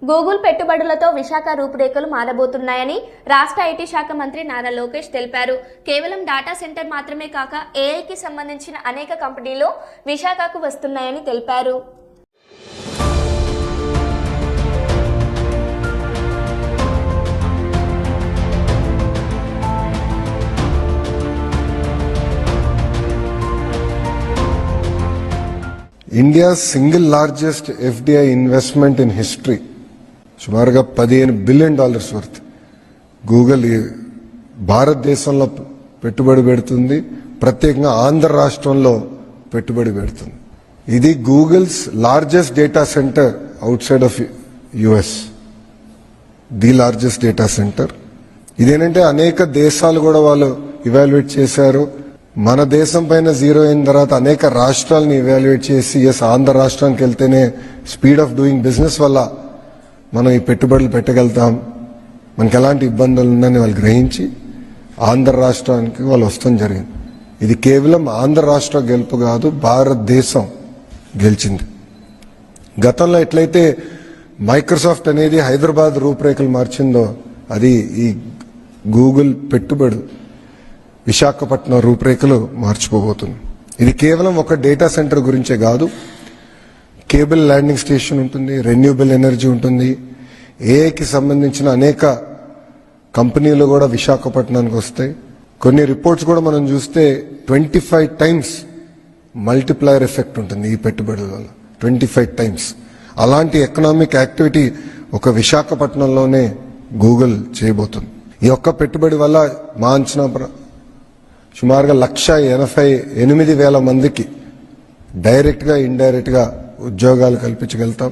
Google పెట్టుబడులతో Visakha రూపురేఖలు మారబోతున్నాయని రాష్ట్ర IT శాఖ మంత్రి నారా లోకేష్ తెలిపారు. కేవలం డాటా సెంటర్ మాత్రమే కాక ఏఐకి సంబంధించిన అనేక కంపెనీలు విశాఖకు వస్తున్నాయని తెలిపారు. India's single largest FDI investment in history, సుమారుగా $15 బిలియన్ వర్త్ గూగుల్ భారతదేశంలో పెట్టుబడి పెడుతుంది, ప్రత్యేకంగా ఆంధ్ర రాష్ట్రంలో పెట్టుబడి పెడుతుంది. ఇది Google's largest data centre out side of US, the largest data centre. ఇదేంటంటే అనేక దేశాలు కూడా వాళ్ళు ఇవాల్యుయేట్ చేశారు. మన దేశం పైన జీరో అయిన తర్వాత అనేక రాష్ట్రాలను ఇవాల్యుయేట్ చేసి ఆంధ్ర రాష్ట్రానికి వెళ్తేనే స్పీడ్ ఆఫ్ డూయింగ్ బిజినెస్ వల్ల మనం ఈ పెట్టుబడులు పెట్టగలుగుతాం, మనకి ఎలాంటి ఇబ్బందులు ఉన్నాయని వాళ్ళు గ్రహించి ఆంధ్ర రాష్ట్రానికి వాళ్ళు వస్తాం జరిగింది. ఇది కేవలం ఆంధ్ర రాష్ట్ర గెలుపు కాదు, భారతదేశం గెలిచింది. గతంలో ఎట్లయితే మైక్రోసాఫ్ట్ అనేది హైదరాబాద్ రూపురేఖలు మార్చిందో, అది ఈ గూగుల్ పెట్టుబడి విశాఖపట్నం రూపురేఖలు మార్చిపోబోతుంది. ఇది కేవలం ఒక డేటా సెంటర్ గురించే కాదు, కేబుల్ ల్యాండింగ్ స్టేషన్ ఉంటుంది, రెన్యూబుల్ ఎనర్జీ ఉంటుంది, ఏఐకి సంబంధించిన అనేక కంపెనీలు కూడా విశాఖపట్నానికి వస్తాయి. కొన్ని రిపోర్ట్స్ కూడా మనం చూస్తే 25 టైమ్స్ మల్టిప్లయర్ ఎఫెక్ట్ ఉంటుంది ఈ పెట్టుబడుల వల్ల, 25 టైమ్స్. అలాంటి ఎకనామిక్ యాక్టివిటీ ఒక విశాఖపట్నంలోనే గూగుల్ చేయబోతుంది. ఈ ఒక్క పెట్టుబడి వల్ల మా అంచనా సుమారుగా 1,88,000 మందికి డైరెక్ట్ గా ఇండైరెక్ట్ గా ఉద్యోగాలు కల్పించగలుగుతాం.